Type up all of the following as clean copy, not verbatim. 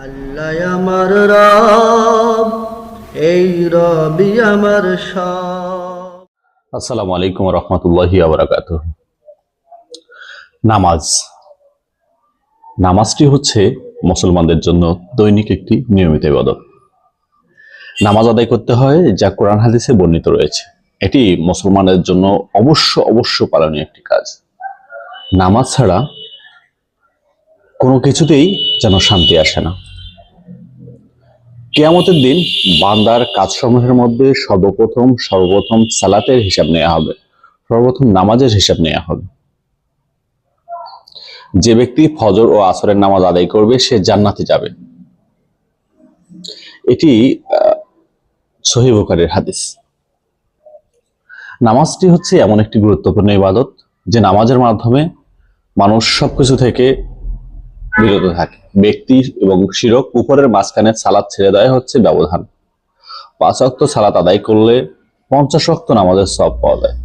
আল্লাহ আমার রব, এই রবি আমার সব। আসসালামু আলাইকুম রহমতুল্লাহি ওয়া বারাকাতুহু। নামাজটি হচ্ছে মুসলমানদের জন্য দৈনিক একটি নিয়মিত ইবাদত। নামাজ আদায় করতে হয় যা কোরআন হাদিসে বর্ণিত রয়েছে। এটি মুসলমানের জন্য অবশ্য পালনীয় একটি কাজ। নামাজ ছাড়া কোনো কিছুতেই যেন শান্তি আসে না। কিয়ামতের দিন বান্দার কাজসমূহের মধ্যে সর্বপ্রথম সালাতের হিসাব নেওয়া হবে, সর্বপ্রথম নামাজের হিসাব নেওয়া হবে। যে ব্যক্তি ফজর ও আসরের নামাজ আদায় করবে সে জান্নাতে যাবে। এটি সহিহ বুখারীর হাদিস। নামাজটি হচ্ছে এমন একটি গুরুত্বপূর্ণ ইবাদত যে নামাজের মাধ্যমে মানুষ সবকিছু থেকে বিরত থাকে। ব্যক্তি এবং শিরক উপরের মাঝখানে সালাত ছেড়ে দেওয়া হচ্ছে ব্যবধান। 5 ওয়াক্ত সালাত আদায় করলে 50 ওয়াক্ত নামাজের সওয়াব পাওয়া যায়।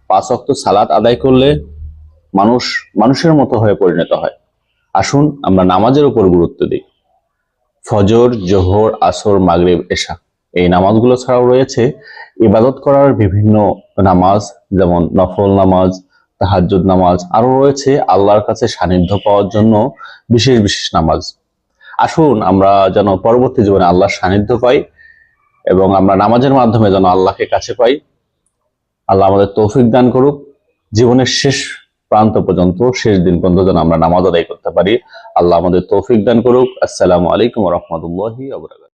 5 ওয়াক্ত সালাত আদায় করলে মানুষের মতো হয়ে পরিণত হয়। আসুন আমরা নামাজের উপর গুরুত্ব দিই। ফজর, জোহর, আসর, মাগরিব, এশা এই নামাজগুলো ছাড়াও রয়েছে ইবাদত করার বিভিন্ন নামাজ, যেমন নফল নামাজ, তাহাজ্জুদ নামাজ, আরো রয়েছে আল্লাহর কাছে সান্নিধ্য পাওয়ার জন্য বিশেষ নামাজ। আসুন আমরা যেন পরবর্তী জীবনে আল্লাহর সান্নিধ্য পাই এবং আমরা নামাজের মাধ্যমে যেন আল্লাহকে কাছে পাই। আল্লাহ আমাদের তৌফিক দান করুক। জীবনের শেষ প্রান্ত পর্যন্ত, শেষ দিন পর্যন্ত যেন আমরা নামাজ আদায় করতে পারি। আল্লাহ আমাদের তৌফিক দান করুক। আসসালামু আলাইকুম ওয়া রাহমাতুল্লাহি ওয়া বারাকাতুহু।